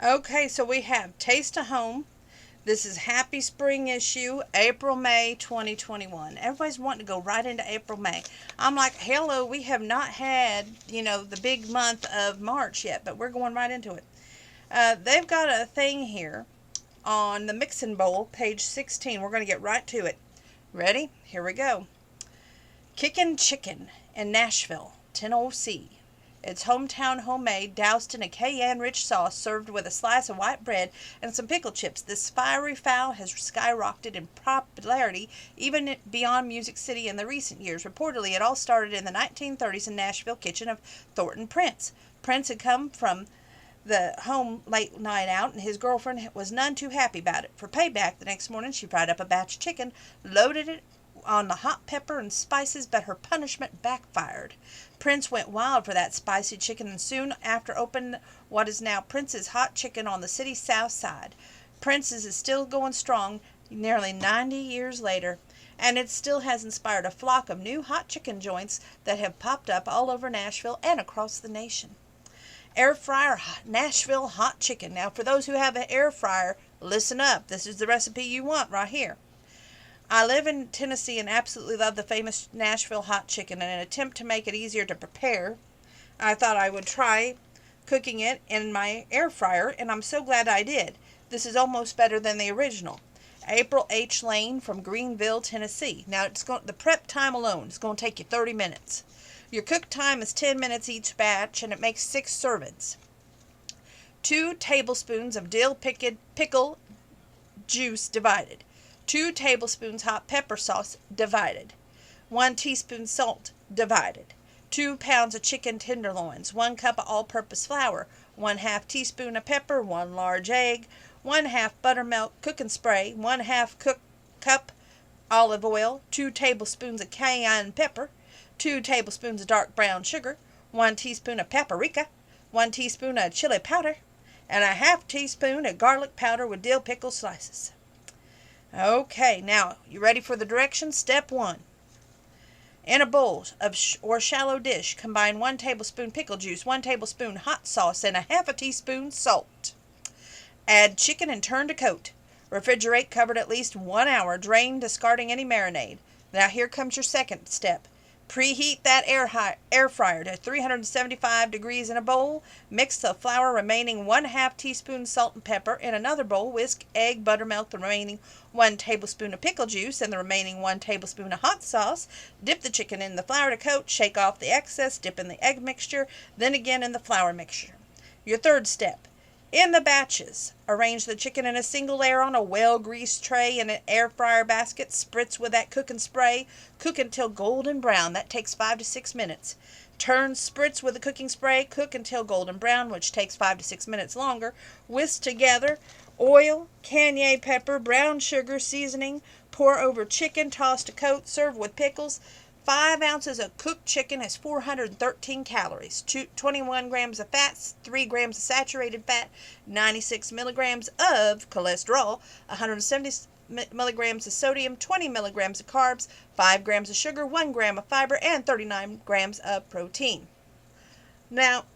Okay, so we have Taste of Home. This is Happy Spring issue, April, May 2021. Everybody's wanting to go right into April, May. I'm like, hello, we have not had, the big month of March yet, but we're going right into it. They've got a thing here on the Mixin' Bowl, page 16. We're going to get right to it. Ready? Here we go. Kickin' Chicken in Nashville, Tennessee. It's hometown homemade, doused in a cayenne-rich sauce, served with a slice of white bread and some pickle chips. This fiery fowl has skyrocketed in popularity even beyond Music City in the recent years. Reportedly, it all started in the 1930s in Nashville kitchen of Thornton Prince. Prince had come from the home late night out, and his girlfriend was none too happy about it. For payback, the next morning she fried up a batch of chicken, loaded it on the hot pepper and spices, but her punishment backfired. Prince went wild for that spicy chicken and soon after opened what is now Prince's Hot Chicken on the city's south side. Prince's is still going strong nearly 90 years later, and it still has inspired a flock of new hot chicken joints that have popped up all over Nashville and across the nation. Air fryer Nashville hot chicken. Now, for those who have an air fryer, listen up. This is the recipe you want right here. I live in Tennessee and absolutely love the famous Nashville hot chicken. In an attempt to make it easier to prepare, I thought I would try cooking it in my air fryer, and I'm so glad I did. This is almost better than the original. April H. Lane from Greenville, Tennessee. Now, the prep time alone is going to take you 30 minutes. Your cook time is 10 minutes each batch, and it makes 6 servings. 2 tablespoons of dill pickle juice divided. 2 tablespoons hot pepper sauce divided. 1 teaspoon salt divided. 2 pounds of chicken tenderloins. 1 cup of all-purpose flour. 1/2 teaspoon of pepper. 1 large egg. 1/2 buttermilk cooking spray. 1/2 cup olive oil. 2 tablespoons of cayenne pepper. 2 tablespoons of dark brown sugar. 1 teaspoon of paprika. 1 teaspoon of chili powder. And a 1/2 teaspoon of garlic powder with dill pickle slices. Okay, now, you ready for the directions? Step 1. In a bowl or shallow dish, combine 1 tablespoon pickle juice, 1 tablespoon hot sauce, and a 1/2 teaspoon salt. Add chicken and turn to coat. Refrigerate covered at least 1 hour. Drain, discarding any marinade. Now here comes your second step. Preheat that air fryer to 375 degrees in a bowl. Mix the flour, remaining 1/2 teaspoon salt and pepper. In another bowl, whisk egg, buttermilk, the remaining 1 tablespoon of pickle juice, and the remaining 1 tablespoon of hot sauce. Dip the chicken in the flour to coat. Shake off the excess. Dip in the egg mixture, then again in the flour mixture. Your third step. In the batches, arrange the chicken in a single layer on a well-greased tray in an air fryer basket. Spritz with that cooking spray. Cook until golden brown. That takes 5 to 6 minutes. Turn, spritz with the cooking spray. Cook until golden brown, which takes 5 to 6 minutes longer. Whisk together oil, cayenne pepper, brown sugar, seasoning. Pour over chicken, toss to coat. Serve with pickles. 5 ounces of cooked chicken has 413 calories, 21 grams of fats, 3 grams of saturated fat, 96 milligrams of cholesterol, 170 milligrams of sodium, 20 milligrams of carbs, 5 grams of sugar, 1 gram of fiber, and 39 grams of protein. Now,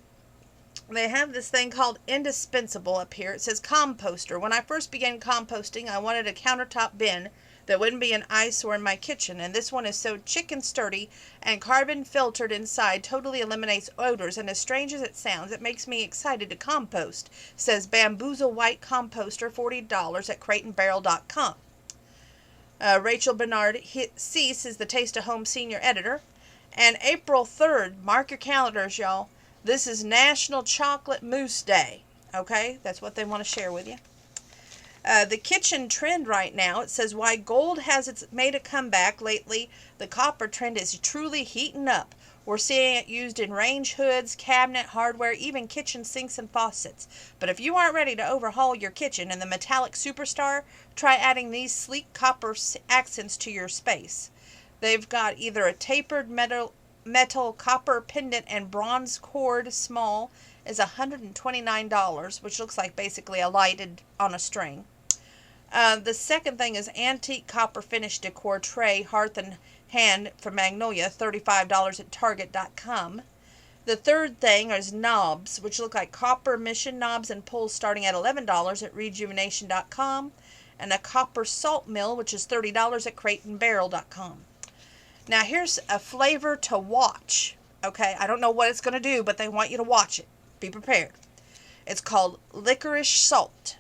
they have this thing called indispensable up here. It says composter. When I first began composting, I wanted a countertop bin that wouldn't be an eyesore in my kitchen, and this one is so chicken sturdy and carbon filtered inside, totally eliminates odors, and as strange as it sounds, it makes me excited to compost, says Bamboozle White Composter, $40 at crateandbarrel.com. Rachel Bernard Cease is the Taste of Home senior editor. And April 3rd, mark your calendars, y'all. This is National Chocolate Mousse Day. Okay, that's what they want to share with you. The kitchen trend right now, it says why gold has made a comeback lately. The copper trend is truly heating up. We're seeing it used in range hoods, cabinet hardware, even kitchen sinks and faucets. But if you aren't ready to overhaul your kitchen in the metallic superstar, try adding these sleek copper accents to your space. They've got either a tapered metal copper pendant and bronze cord small is $129, which looks like basically a lighted on a string. The second thing is antique copper finish decor tray, hearth and hand from Magnolia, $35 at Target.com. The third thing is knobs, which look like copper mission knobs and pulls starting at $11 at rejuvenation.com, and a copper salt mill, which is $30 at crateandbarrel.com. Now here's a flavor to watch. Okay, I don't know what it's going to do, but they want you to watch it. Be prepared. It's called licorice salt.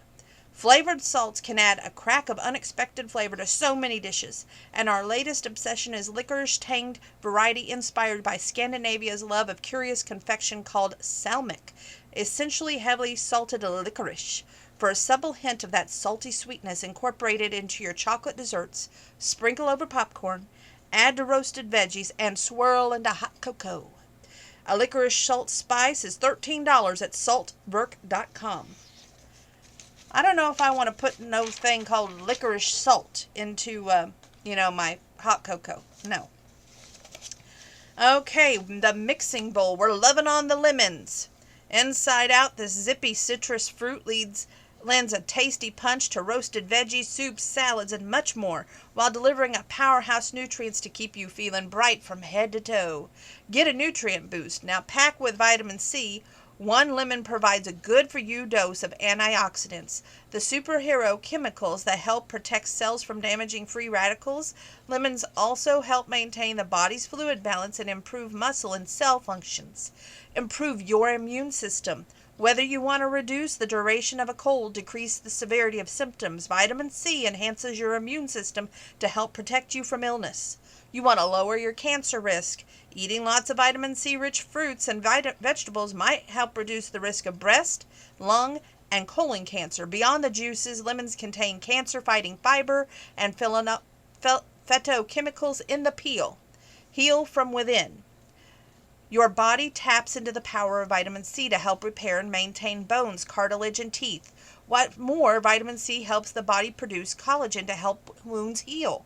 Flavored salts can add a crack of unexpected flavor to so many dishes, and our latest obsession is licorice-tanged variety inspired by Scandinavia's love of curious confection called salmiak, essentially heavily salted licorice. For a subtle hint of that salty sweetness incorporated into your chocolate desserts, sprinkle over popcorn, add to roasted veggies, and swirl into hot cocoa. A licorice salt spice is $13 at saltwerk.com. I don't know if I want to put no thing called licorice salt into, my hot cocoa. No. Okay, the mixing bowl. We're loving on the lemons. Inside out, this zippy citrus fruit lends a tasty punch to roasted veggies, soups, salads, and much more, while delivering a powerhouse nutrients to keep you feeling bright from head to toe. Get a nutrient boost. Now, packed with vitamin C, one lemon provides a good-for-you dose of antioxidants, the superhero chemicals that help protect cells from damaging free radicals. Lemons also help maintain the body's fluid balance and improve muscle and cell functions. Improve your immune system. Whether you want to reduce the duration of a cold, decrease the severity of symptoms, vitamin C enhances your immune system to help protect you from illness. You want to lower your cancer risk. Eating lots of vitamin C-rich fruits and vegetables might help reduce the risk of breast, lung, and colon cancer. Beyond the juices, lemons contain cancer-fighting fiber and phytochemicals in the peel. Heal from within. Your body taps into the power of vitamin C to help repair and maintain bones, cartilage, and teeth. What more, vitamin C helps the body produce collagen to help wounds heal.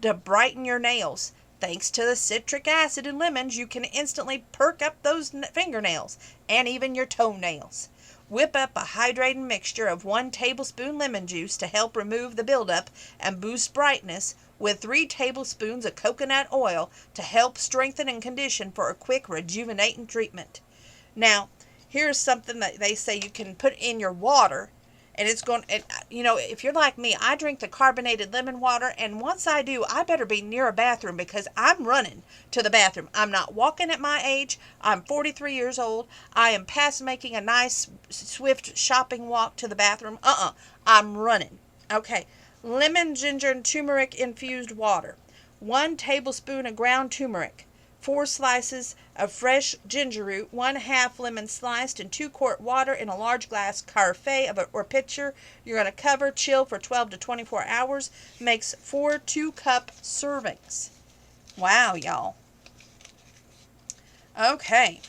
To brighten your nails. Thanks to the citric acid in lemons, you can instantly perk up those fingernails and even your toenails. Whip up a hydrating mixture of 1 tablespoon lemon juice to help remove the buildup and boost brightness, with 3 tablespoons of coconut oil to help strengthen and condition for a quick rejuvenating treatment. Now, here's something that they say you can put in your water. And it's going, if you're like me, I drink the carbonated lemon water, and once I do, I better be near a bathroom because I'm running to the bathroom. I'm not walking at my age. I'm 43 years old. I am past making a nice, swift shopping walk to the bathroom. I'm running. Okay, lemon, ginger, and turmeric infused water. 1 tablespoon of ground turmeric. 4 slices of fresh ginger root, 1/2 lemon sliced, and 2 quart water in a large glass carafe or pitcher. You're going to cover, chill for 12 to 24 hours. Makes 4 2-cup servings. Wow, y'all. Okay.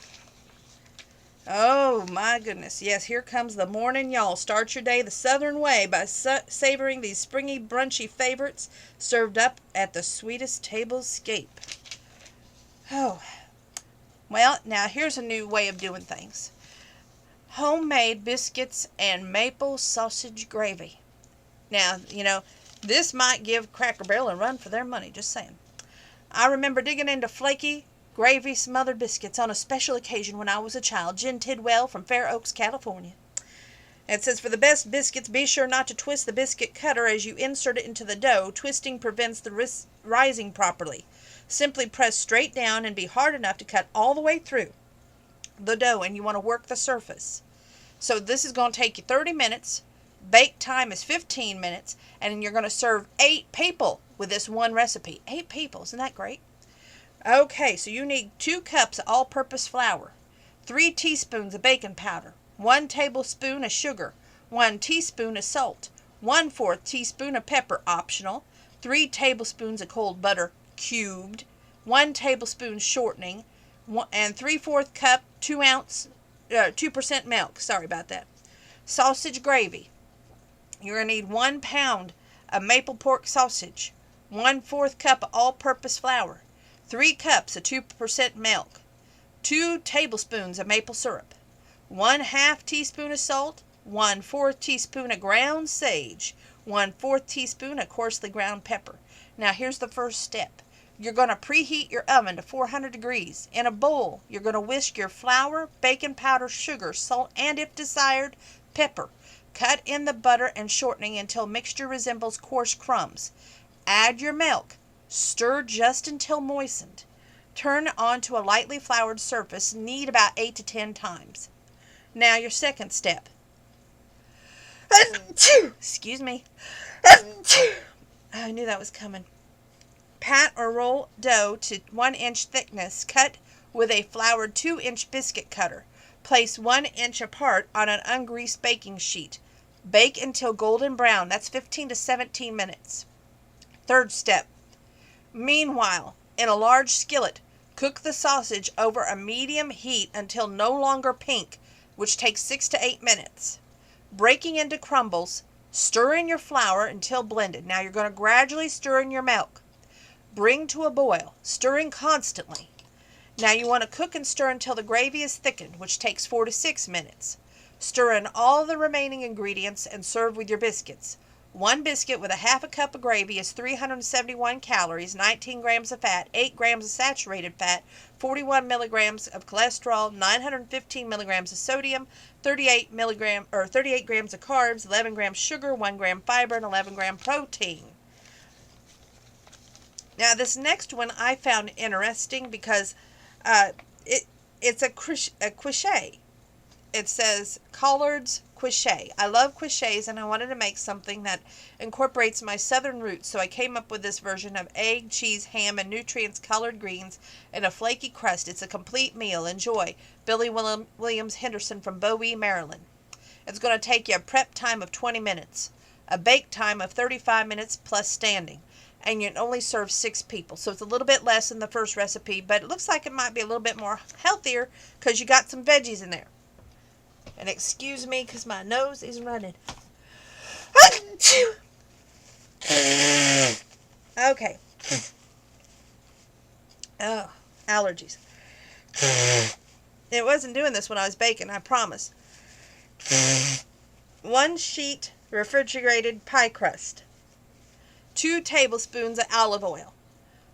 Oh, my goodness. Yes, here comes the morning, y'all. Start your day the southern way by savoring these springy, brunchy favorites served up at the sweetest tablescape. Oh, well, now here's a new way of doing things. Homemade biscuits and maple sausage gravy. Now, this might give Cracker Barrel a run for their money, just saying. I remember digging into flaky, gravy-smothered biscuits on a special occasion when I was a child. Jen Tidwell from Fair Oaks, California. It says, for the best biscuits, be sure not to twist the biscuit cutter as you insert it into the dough. Twisting prevents the rising properly. Simply press straight down and be hard enough to cut all the way through the dough, and you want to work the surface. So this is going to take you 30 minutes. Bake time is 15 minutes, and you're going to serve 8 people with this one recipe. 8 people, isn't that great? Okay, so you need 2 cups of all-purpose flour, 3 teaspoons of baking powder, 1 tablespoon of sugar, 1 teaspoon of salt, 1/4 teaspoon of pepper, optional, 3 tablespoons of cold butter, cubed, 1 tablespoon shortening, and 3/4 cup 2% milk. Sorry about that. Sausage gravy. You're going to need 1 pound of maple pork sausage, 1/4 cup of all-purpose flour, 3 cups of 2% milk, 2 tablespoons of maple syrup, 1/2 teaspoon of salt, 1/4 teaspoon of ground sage, 1/4 teaspoon of coarsely ground pepper. Now here's the first step. You're going to preheat your oven to 400 degrees. In a bowl, you're going to whisk your flour, baking powder, sugar, salt, and if desired, pepper. Cut in the butter and shortening until mixture resembles coarse crumbs. Add your milk. Stir just until moistened. Turn onto a lightly floured surface. Knead about 8 to 10 times. Now your second step. Excuse me. I knew that was coming. Pat or roll dough to 1-inch thickness. Cut with a floured 2-inch biscuit cutter. Place 1 inch apart on an ungreased baking sheet. Bake until golden brown. That's 15 to 17 minutes. Third step. Meanwhile, in a large skillet, cook the sausage over a medium heat until no longer pink, which takes 6 to 8 minutes. Breaking into crumbles, stir in your flour until blended. Now you're going to gradually stir in your milk. Bring to a boil, stirring constantly. Now you want to cook and stir until the gravy is thickened, which takes 4 to 6 minutes. Stir in all the remaining ingredients and serve with your biscuits. 1 biscuit with a half a cup of gravy is 371 calories, 19 grams of fat, 8 grams of saturated fat, 41 milligrams of cholesterol, 915 milligrams of sodium, 38 grams of carbs, 11 grams sugar, 1 gram fiber, and 11 gram protein. Now this next one I found interesting because it's a quiche. It says Collard's Quiche. I love quiches and I wanted to make something that incorporates my southern roots, so I came up with this version of egg, cheese, ham, and nutrients, collard greens, and a flaky crust. It's a complete meal. Enjoy. Billy Williams Henderson from Bowie, Maryland. It's going to take you a prep time of 20 minutes, a bake time of 35 minutes plus standing, and you can only serve 6 people. So it's a little bit less than the first recipe, but it looks like it might be a little bit more healthier because you got some veggies in there. And excuse me because my nose is running. Okay. Oh, allergies. It wasn't doing this when I was baking, I promise. 1 sheet refrigerated pie crust. 2 tablespoons of olive oil.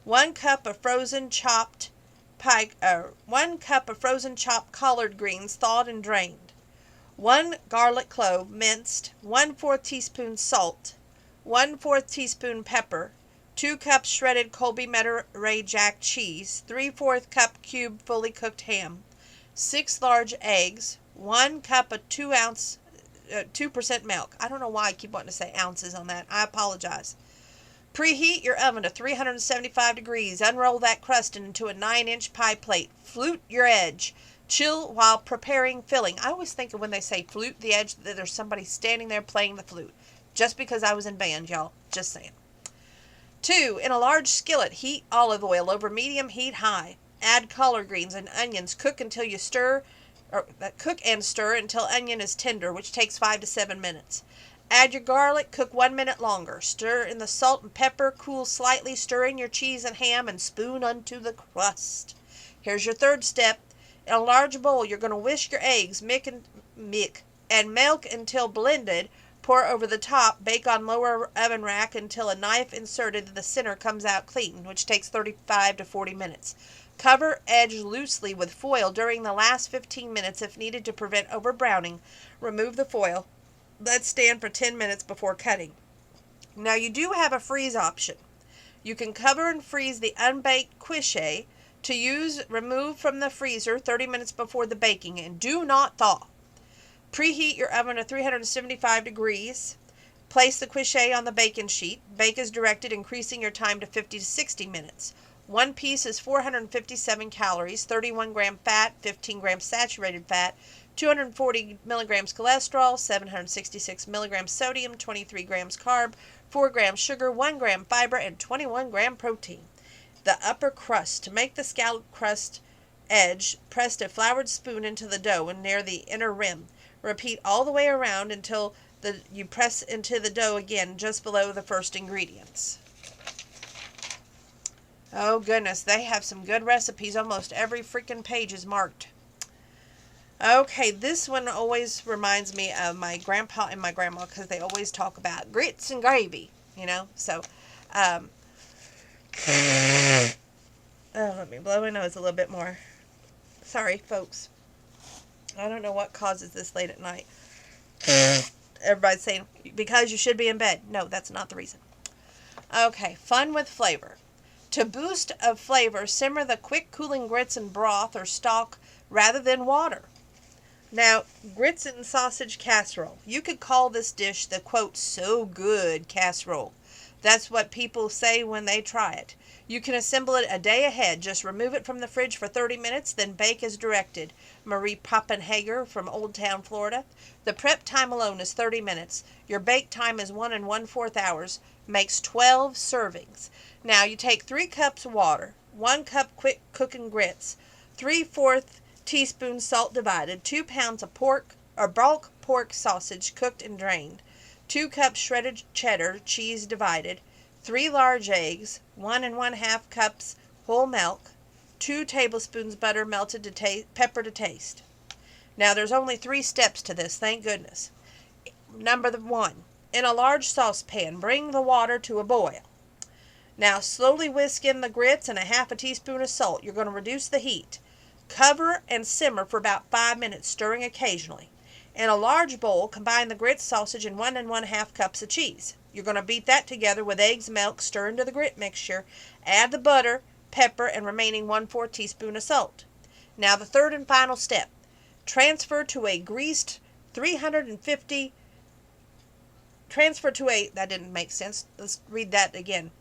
1 cup of frozen chopped 1 cup of frozen chopped collard greens, thawed and drained. 1 garlic clove, minced. 1/4 teaspoon salt. 1/4 teaspoon pepper. 2 cups shredded Colby Monterey Jack cheese. 3/4 cup cube fully cooked ham. 6 large eggs. 1 cup of 2% milk. I don't know why I keep wanting to say ounces on that. I apologize. Preheat your oven to 375 degrees. Unroll that crust into a 9-inch pie plate. Flute your edge. Chill while preparing filling. I always think of when they say flute the edge that there's somebody standing there playing the flute. Just because I was in band, y'all. Just saying. 2. In a large skillet, heat olive oil over medium heat high. Add collard greens and onions. Cook and stir until onion is tender, which takes 5 to 7 minutes. Add your garlic, cook 1 minute longer. Stir in the salt and pepper, cool slightly, stir in your cheese and ham, and spoon unto the crust. Here's your third step. In a large bowl, you're going to whisk your eggs, and milk until blended. Pour over the top. Bake on lower oven rack until a knife inserted in the center comes out clean, which takes 35 to 40 minutes. Cover edge loosely with foil during the last 15 minutes if needed to prevent overbrowning. Remove the foil. Let stand for 10 minutes before cutting. Now you do have a freeze option. You can cover and freeze the unbaked quiche to use. Remove from the freezer 30 minutes before the baking and do not thaw. Preheat your oven to 375 degrees. Place the quiche on the baking sheet. Bake as directed, increasing your time to 50 to 60 minutes. 1 piece is 457 calories, 31 gram fat, 15 grams saturated fat, 240 milligrams cholesterol, 766 milligrams sodium, 23 grams carb, 4 grams sugar, 1 gram fiber, and 21 gram protein. The upper crust. To make the scallop crust edge, press a floured spoon into the dough and near the inner rim. Repeat all the way around until you press into the dough again just below the first ingredients. Oh goodness, they have some good recipes. Almost every freaking page is marked. Okay, this one always reminds me of my grandpa and my grandma because they always talk about grits and gravy, you know. So, Oh, let me blow my nose a little bit more. Sorry, folks. I don't know what causes this late at night. Everybody's saying, because you should be in bed. No, that's not the reason. Okay, fun with flavor. To boost of flavor, simmer the quick cooling grits in broth or stock rather than water. Now, grits and sausage casserole. You could call this dish the, quote, so good casserole. That's what people say when they try it. You can assemble it a day ahead. Just remove it from the fridge for 30 minutes, then bake as directed. Marie Poppenhager from Old Town, Florida. The prep time alone is 30 minutes. Your bake time is 1 1/4 hours. Makes 12 servings. Now, you take 3 cups water, 1 cup quick cooking grits, 3/4 teaspoons salt divided, 2 pounds of pork or bulk pork sausage cooked and drained, 2 cups shredded cheddar cheese divided, 3 large eggs, 1 1/2 cups whole milk, 2 tablespoons butter melted to pepper to taste. Now, there's only 3 steps to this, thank goodness. Number 1. In a large saucepan, bring the water to a boil. Now, slowly whisk in the grits and a 1/2 teaspoon of salt. You're going to reduce the heat. Cover and simmer for about 5 minutes, stirring occasionally. In a large bowl, combine the grits, sausage, and 1 1/2 cups of cheese. You're going to beat that together with eggs, milk, stir into the grit mixture. Add the butter, pepper, and remaining 1/4 teaspoon of salt. Now, the third and final step. Transfer to a greased 350 that didn't make sense. Let's read that again.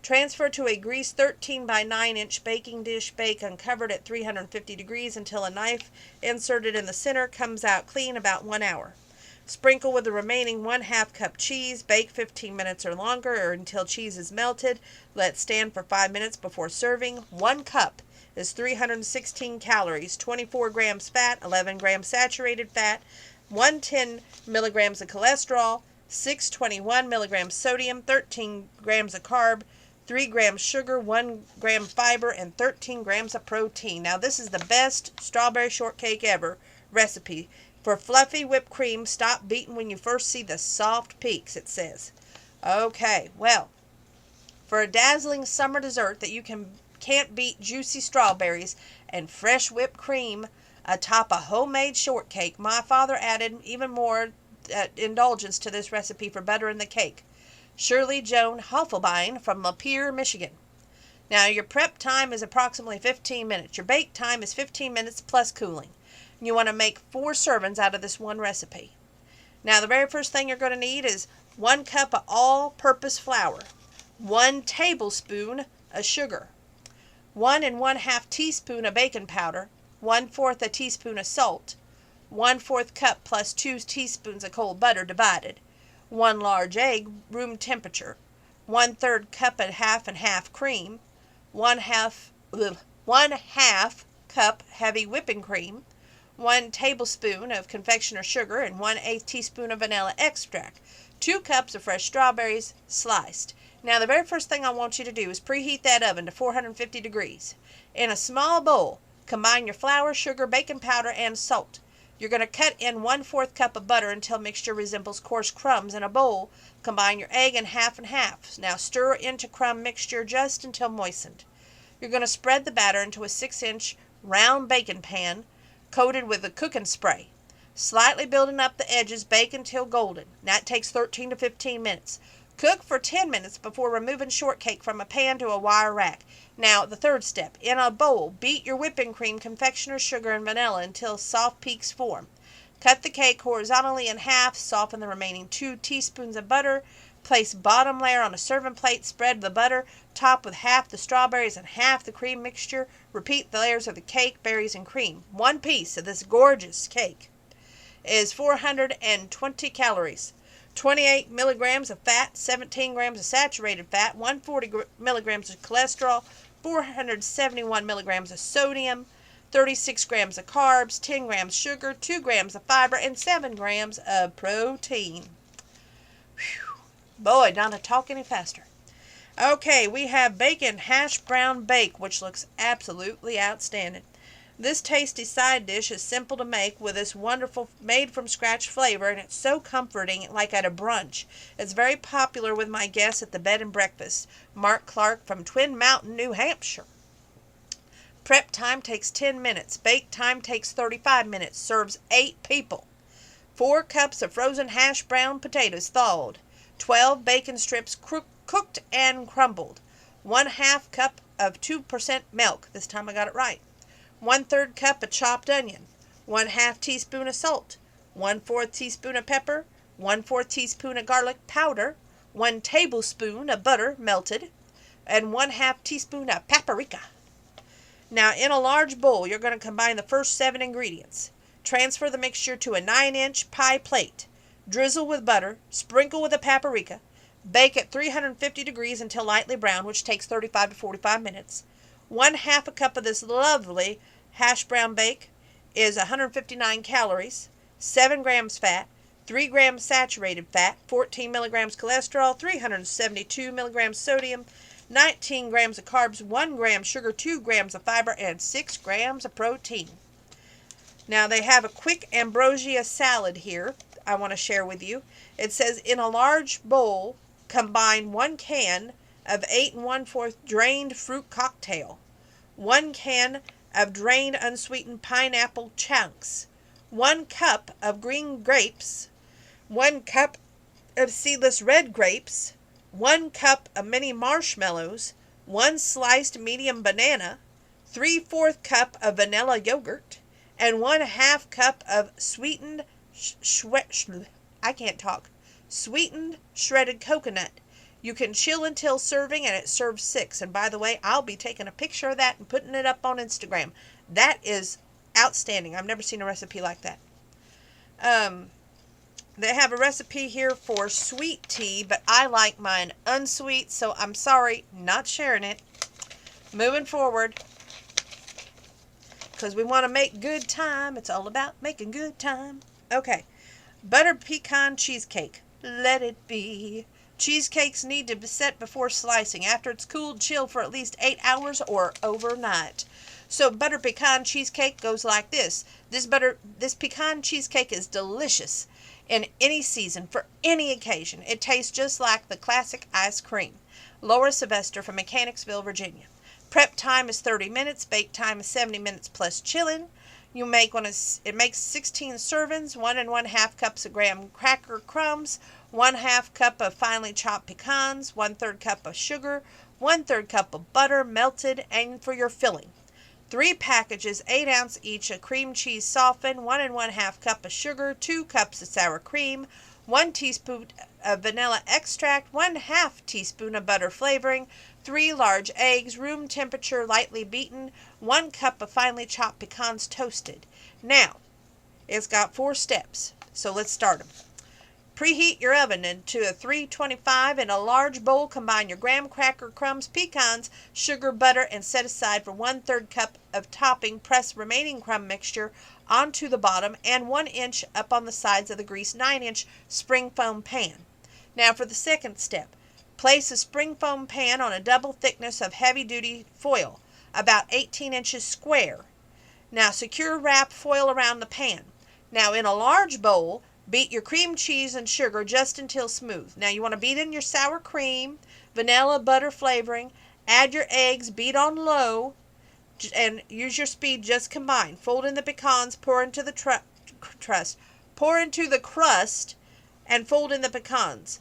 Transfer to a greased 13 by 9 inch baking dish. Bake uncovered at 350 degrees until a knife inserted in the center comes out clean, about 1 hour. Sprinkle with the remaining 1/2 cup cheese. Bake 15 minutes or longer or until cheese is melted. Let stand for 5 minutes before serving. 1 cup is 316 calories, 24 grams fat, 11 grams saturated fat, 110 milligrams of cholesterol, 621 milligrams sodium, 13 grams of carb, 3 grams sugar, 1 gram fiber, and 13 grams of protein. Now, this is the best strawberry shortcake ever recipe. For fluffy whipped cream, stop beating when you first see the soft peaks, it says. Okay, well, for a dazzling summer dessert that you can't beat juicy strawberries and fresh whipped cream atop a homemade shortcake, my father added even more indulgence to this recipe for buttering the cake. Shirley Joan Hoffelbein from Lapeer, Michigan. Now, your prep time is approximately 15 minutes. Your bake time is 15 minutes plus cooling. You want to make 4 servings out of this one recipe. Now, the very first thing you're going to need is 1 cup of all-purpose flour, 1 tablespoon of sugar, 1 1/2 teaspoon of baking powder, 1/4 a teaspoon of salt, 1/4 cup plus 2 teaspoons of cold butter divided, 1 large egg, room temperature, 1/3 cup and half cream, 1/2 cup heavy whipping cream, 1 tablespoon of confectioner sugar, and 1/8 teaspoon of vanilla extract, 2 cups of fresh strawberries sliced. Now, the very first thing I want you to do is preheat that oven to 450 degrees. In a small bowl, combine your flour, sugar, baking powder, and salt. You're going to cut in 1/4 cup of butter until mixture resembles coarse crumbs. In a bowl, combine your egg in half and half. Now, stir into crumb mixture just until moistened. You're going to spread the batter into a 6-inch round baking pan coated with a cooking spray. Slightly building up the edges, bake until golden. That takes 13 to 15 minutes. Cook for 10 minutes before removing shortcake from a pan to a wire rack. Now, the third step. In a bowl, beat your whipping cream, confectioner's sugar, and vanilla until soft peaks form. Cut the cake horizontally in half. Soften the remaining 2 teaspoons of butter. Place bottom layer on a serving plate. Spread the butter. Top with half the strawberries and half the cream mixture. Repeat the layers of the cake, berries, and cream. 1 piece of this gorgeous cake is 420 calories. 28 milligrams of fat, 17 grams of saturated fat, 140 milligrams of cholesterol, 471 milligrams of sodium, 36 grams of carbs, 10 grams sugar, 2 grams of fiber, and 7 grams of protein. Whew. Boy, not to talk any faster. Okay, we have bacon hash brown bake, which looks absolutely outstanding. This tasty side dish is simple to make with this wonderful made from scratch flavor, and it's so comforting like at a brunch. It's very popular with my guests at the bed and breakfast. Mark Clark from Twin Mountain, New Hampshire. Prep time takes 10 minutes. Bake time takes 35 minutes. Serves 8 people. 4 cups of frozen hash brown potatoes thawed. 12 bacon strips cooked and crumbled. 1/2 cup of 2% milk. This time I got it right. 1/3 cup of chopped onion, 1/2 teaspoon of salt, 1/4 teaspoon of pepper, 1/4 teaspoon of garlic powder, 1 tablespoon of butter melted, and 1/2 teaspoon of paprika. Now in a large bowl, you're going to combine the first 7 ingredients. Transfer the mixture to a 9-inch pie plate. Drizzle with butter, sprinkle with the paprika. Bake at 350 degrees until lightly brown, which takes 35 to 45 minutes. 1/2 a cup of this lovely hash brown bake is 159 calories, 7 grams fat, 3 grams saturated fat, 14 milligrams cholesterol, 372 milligrams sodium, 19 grams of carbs, 1 gram sugar, 2 grams of fiber, and 6 grams of protein. Now they have a quick ambrosia salad here I want to share with you. It says in a large bowl, combine 1 can of 8 1/4 drained fruit cocktail, 1 can of drained unsweetened pineapple chunks, 1 cup of green grapes, 1 cup of seedless red grapes, 1 cup of mini marshmallows, 1 sliced medium banana, 3/4 cup of vanilla yogurt, and 1/2 cup of sweetened sweetened shredded coconut. You can chill until serving, and it serves 6. And by the way, I'll be taking a picture of that and putting it up on Instagram. That is outstanding. I've never seen a recipe like that. They have a recipe here for sweet tea, but I like mine unsweet, so I'm sorry, not sharing it. Moving forward, because we want to make good time. It's all about making good time. Okay, buttered pecan cheesecake. Let it be. Cheesecakes need to be set before slicing. After it's cooled, chill for at least 8 hours or overnight. So butter pecan cheesecake goes like this. This pecan cheesecake is delicious in any season for any occasion. It tastes just like the classic ice cream. Laura Sylvester from Mechanicsville, Virginia. Prep time is 30 minutes. Bake time is 70 minutes plus chilling. It makes 16 servings, 1 1/2 cups of graham cracker crumbs, 1/2 cup of finely chopped pecans, 1/3 cup of sugar, 1/3 cup of butter melted, and for your filling. 3 packages, 8 ounce each of cream cheese softened, 1 1/2 cup of sugar, 2 cups of sour cream, 1 teaspoon of vanilla extract, 1/2 teaspoon of butter flavoring, 3 large eggs, room temperature, lightly beaten, 1 cup of finely chopped pecans toasted. Now, it's got 4 steps, so let's start them. Preheat your oven to a 325. In a large bowl, combine your graham cracker crumbs, pecans, sugar, butter, and set aside for 1/3 cup of topping. Press remaining crumb mixture onto the bottom and 1 inch up on the sides of the greased 9-inch spring foam pan. Now for the second step. Place a spring foam pan on a double thickness of heavy-duty foil, about 18 inches square. Now secure wrap foil around the pan. Now in a large bowl, beat your cream cheese and sugar just until smooth. Now you want to beat in your sour cream, vanilla, butter flavoring, add your eggs, beat on low, and use your speed just combined. Fold in the pecans, pour into the crust, and fold in the pecans.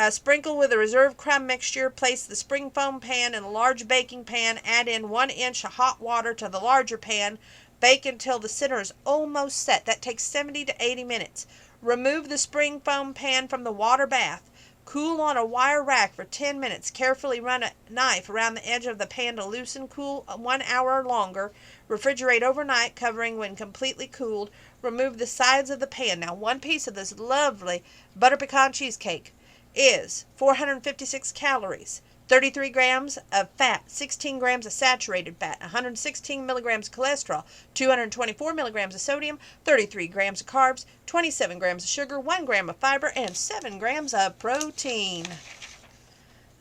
Sprinkle with a reserved crumb mixture. Place the spring foam pan in a large baking pan. Add in 1 inch of hot water to the larger pan. Bake until the center is almost set. That takes 70 to 80 minutes. Remove the spring foam pan from the water bath. Cool on a wire rack for 10 minutes. Carefully run a knife around the edge of the pan to loosen. Cool 1 hour or longer. Refrigerate overnight, covering when completely cooled. Remove the sides of the pan. Now, 1 piece of this lovely butter pecan cheesecake is 456 calories, 33 grams of fat, 16 grams of saturated fat, 116 milligrams of cholesterol, 224 milligrams of sodium, 33 grams of carbs, 27 grams of sugar, 1 gram of fiber, and 7 grams of protein.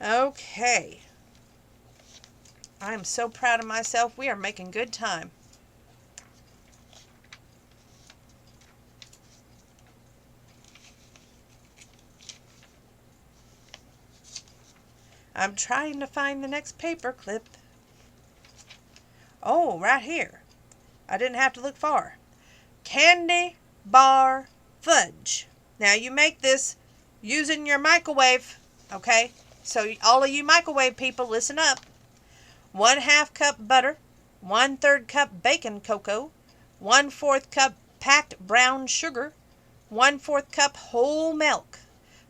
Okay. I am so proud of myself. We are making good time. I'm trying to find the next paper clip. Oh, right here. I didn't have to look far. Candy bar fudge. Now you make this using your microwave, okay? So all of you microwave people, listen up. 1/2 cup butter, 1/3 cup baking cocoa, 1/4 cup packed brown sugar, 1/4 cup whole milk,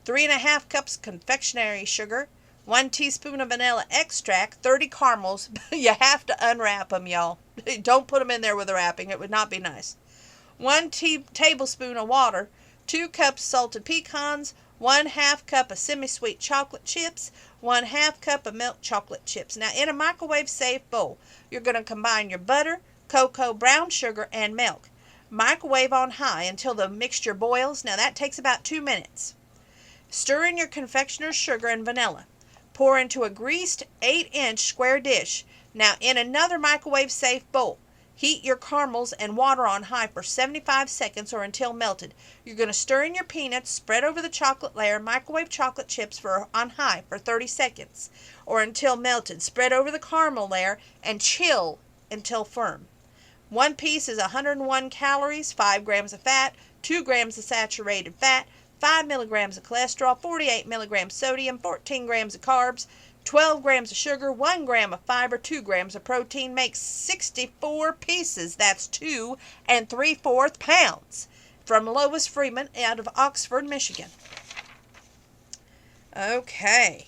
3½ cups confectionery sugar, 1 teaspoon of vanilla extract, 30 caramels. You have to unwrap them, y'all. Don't put them in there with the wrapping. It would not be nice. 1 tablespoon of water, 2 cups salted pecans, 1/2 cup of semi-sweet chocolate chips, 1/2 cup of milk chocolate chips. Now, in a microwave-safe bowl, you're going to combine your butter, cocoa, brown sugar, and milk. Microwave on high until the mixture boils. Now, that takes about 2 minutes. Stir in your confectioner's sugar and vanilla. Pour into a greased 8-inch square dish. Now, in another microwave-safe bowl, heat your caramels and water on high for 75 seconds or until melted. You're going to stir in your peanuts, spread over the chocolate layer, microwave chocolate chips on high for 30 seconds or until melted. Spread over the caramel layer and chill until firm. One piece is 101 calories, 5 grams of fat, 2 grams of saturated fat, 5 milligrams of cholesterol, 48 milligrams sodium, 14 grams of carbs, 12 grams of sugar, 1 gram of fiber, 2 grams of protein. Makes 64 pieces. That's 2 3/4 pounds. From Lois Freeman out of Oxford, Michigan. Okay.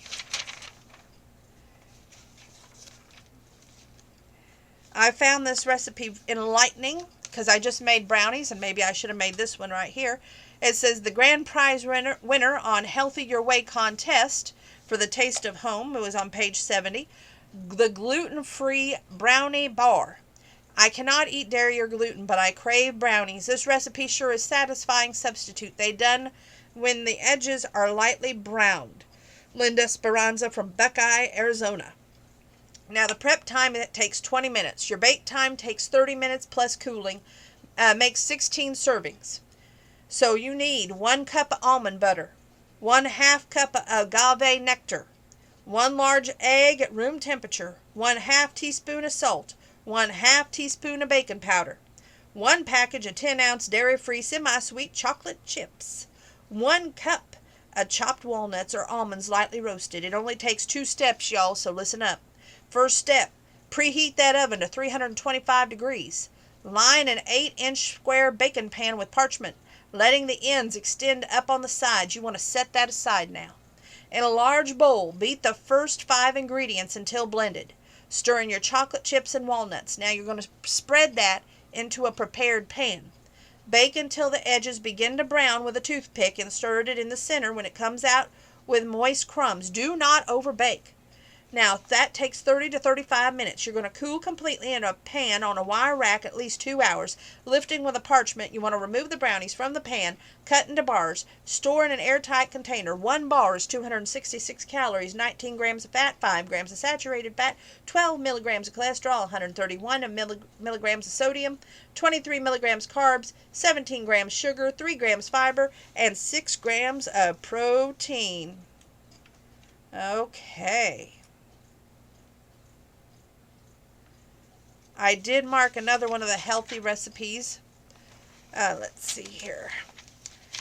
I found this recipe enlightening because I just made brownies, and maybe I should have made this one right here. It says the grand prize winner on Healthy Your Way contest for the Taste of Home. It was on page 70. The gluten-free brownie bar. I cannot eat dairy or gluten, but I crave brownies. This recipe sure is satisfying substitute. They done when the edges are lightly browned. Linda Speranza from Buckeye, Arizona. Now the prep time, it takes 20 minutes. Your bake time takes 30 minutes plus cooling. Makes 16 servings. So you need 1 cup of almond butter, 1/2 cup of agave nectar, 1 large egg at room temperature, 1/2 teaspoon of salt, 1/2 teaspoon of baking powder, 1 package of 10-ounce dairy-free semi-sweet chocolate chips, 1 cup of chopped walnuts or almonds lightly roasted. It only takes 2 steps, y'all, so listen up. First step, preheat that oven to 325 degrees. Line an 8-inch square baking pan with parchment, letting the ends extend up on the sides. You want to set that aside now. In a large bowl, beat the first 5 ingredients until blended. Stir in your chocolate chips and walnuts. Now you're going to spread that into a prepared pan. Bake until the edges begin to brown with a toothpick. Insert it in the center when it comes out with moist crumbs. Do not overbake. Now, that takes 30 to 35 minutes. You're going to cool completely in a pan on a wire rack at least 2 hours. Lifting with a parchment, you want to remove the brownies from the pan, cut into bars, store in an airtight container. 1 bar is 266 calories, 19 grams of fat, 5 grams of saturated fat, 12 milligrams of cholesterol, 131 milligrams of sodium, 23 milligrams carbs, 17 grams sugar, 3 grams fiber, and 6 grams of protein. Okay. I did mark another one of the healthy recipes. Let's see here.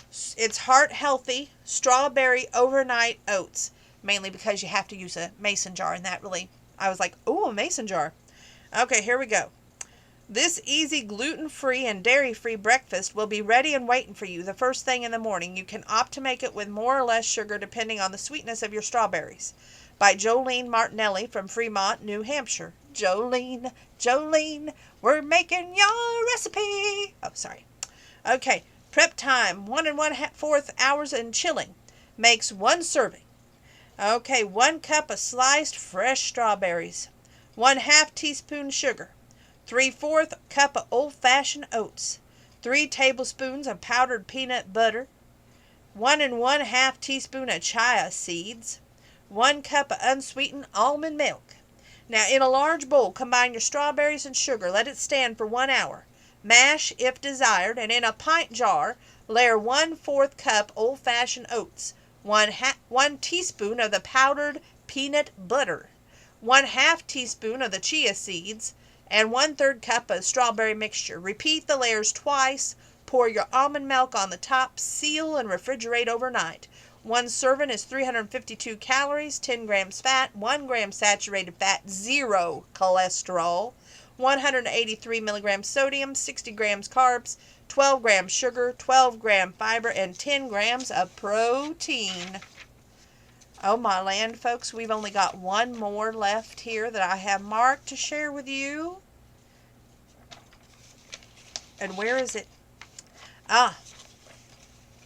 It's heart healthy strawberry overnight oats, mainly because you have to use a mason jar, and that really, I was like, ooh, a mason jar. Okay, here we go. This easy gluten-free and dairy-free breakfast will be ready and waiting for you the first thing in the morning. You can opt to make it with more or less sugar depending on the sweetness of your strawberries. By Jolene Martinelli from Fremont, New Hampshire. Jolene, we're making your recipe. Oh, sorry. Okay, prep time, 1 1/4 hours and chilling. Makes 1 serving. Okay, 1 cup of sliced fresh strawberries. 1/2 teaspoon sugar. 3/4 cup of old-fashioned oats. 3 tablespoons of powdered peanut butter. 1 1/2 teaspoon of chia seeds. 1 cup of unsweetened almond milk. Now, in a large bowl, combine your strawberries and sugar. Let it stand for 1 hour. Mash if desired, and in a pint jar, layer 1/4 cup old-fashioned oats, 1 teaspoon of the powdered peanut butter, 1/2 teaspoon of the chia seeds, and 1/3 cup of strawberry mixture. Repeat the layers twice. Pour your almond milk on the top, seal, and refrigerate overnight. One serving is 352 calories, 10 grams fat, 1 gram saturated fat, 0 cholesterol, 183 milligrams sodium, 60 grams carbs, 12 grams sugar, 12 gram fiber, and 10 grams of protein. Oh my land, folks, we've only got one more left here that I have marked to share with you. And where is it?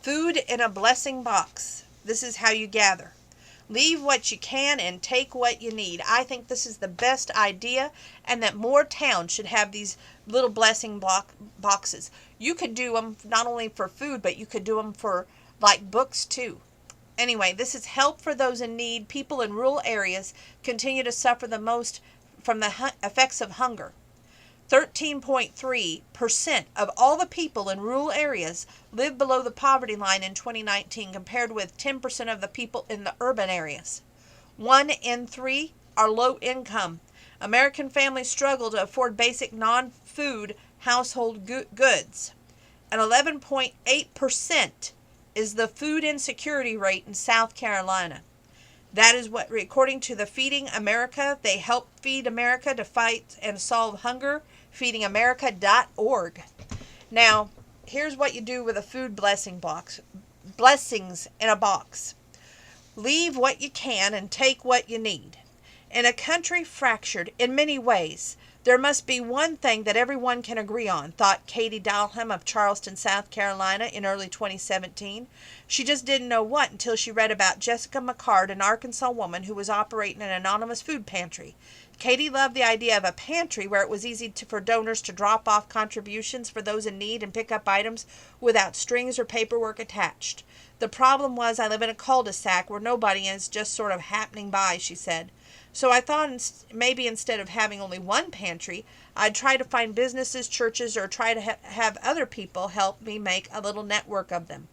Food in a blessing box. This is how you gather. Leave what you can and take what you need. I think this is the best idea, and that more towns should have these little blessing boxes. You could do them not only for food, but you could do them for like books too. Anyway, this is help for those in need. People in rural areas continue to suffer the most from the effects of hunger. 13.3% of all the people in rural areas live below the poverty line in 2019, compared with 10% of the people in the urban areas. 1 in 3 are low income. American families struggle to afford basic non-food household goods. And 11.8% is the food insecurity rate in South Carolina. That is what, according to the Feeding America, they help feed America to fight and solve hunger, feedingamerica.org. Now, here's what you do with a food blessing box. Blessings in a box. Leave what you can and take what you need. In a country fractured in many ways, there must be one thing that everyone can agree on, thought Katie Dalham of Charleston, South Carolina in early 2017. She just didn't know what until she read about Jessica McCard, an Arkansas woman who was operating an anonymous food pantry. Katie loved the idea of a pantry where it was easy for donors to drop off contributions for those in need and pick up items without strings or paperwork attached. The problem was I live in a cul-de-sac where nobody is, just sort of happening by, she said. So I thought maybe instead of having only one pantry, I'd try to find businesses, churches, or try to have other people help me make a little network of them.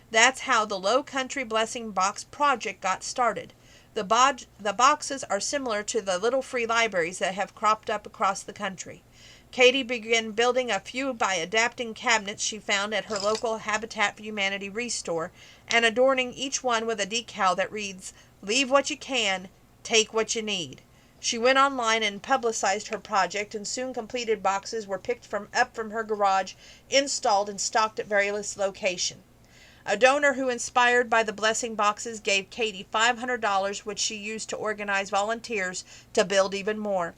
That's how the Low Country Blessing Box project got started. The boxes are similar to the little free libraries that have cropped up across the country. Katie began building a few by adapting cabinets she found at her local Habitat for Humanity Restore and adorning each one with a decal that reads, "Leave what you can, take what you need." She went online and publicized her project, and soon completed boxes were picked up from her garage, installed, and stocked at various locations. A donor who inspired by the blessing boxes gave Katie $500, which she used to organize volunteers to build even more.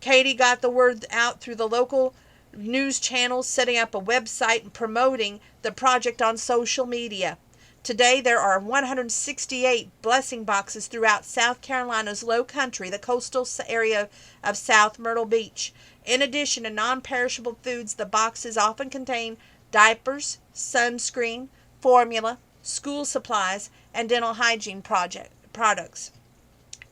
Katie got the word out through the local news channels, setting up a website and promoting the project on social media. Today, there are 168 blessing boxes throughout South Carolina's Low Country, the coastal area of South Myrtle Beach. In addition to non-perishable foods, the boxes often contain diapers, sunscreen, formula, school supplies, and dental hygiene products.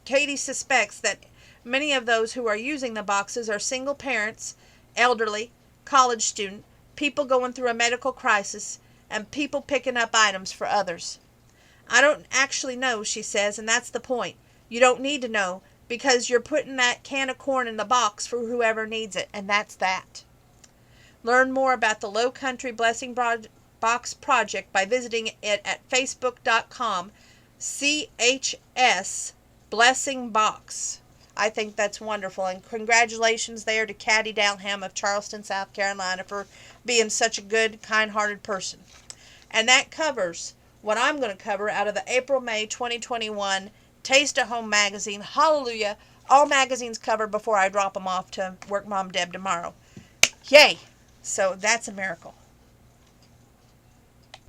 Katie suspects that many of those who are using the boxes are single parents, elderly, college students, people going through a medical crisis, and people picking up items for others. I don't actually know, she says, and that's the point. You don't need to know, because you're putting that can of corn in the box for whoever needs it, and that's that. Learn more about the Low Country Blessing Box Project by visiting it at facebook.com/CHS Blessing Box. I think that's wonderful, and congratulations there to Katie Dalham of Charleston, South Carolina, for being such a good, kind-hearted person. And that covers what I'm going to cover out of the April-May 2021 Taste of Home magazine. Hallelujah! All magazines covered before I drop them off to Work Mom Deb tomorrow. Yay! So that's a miracle.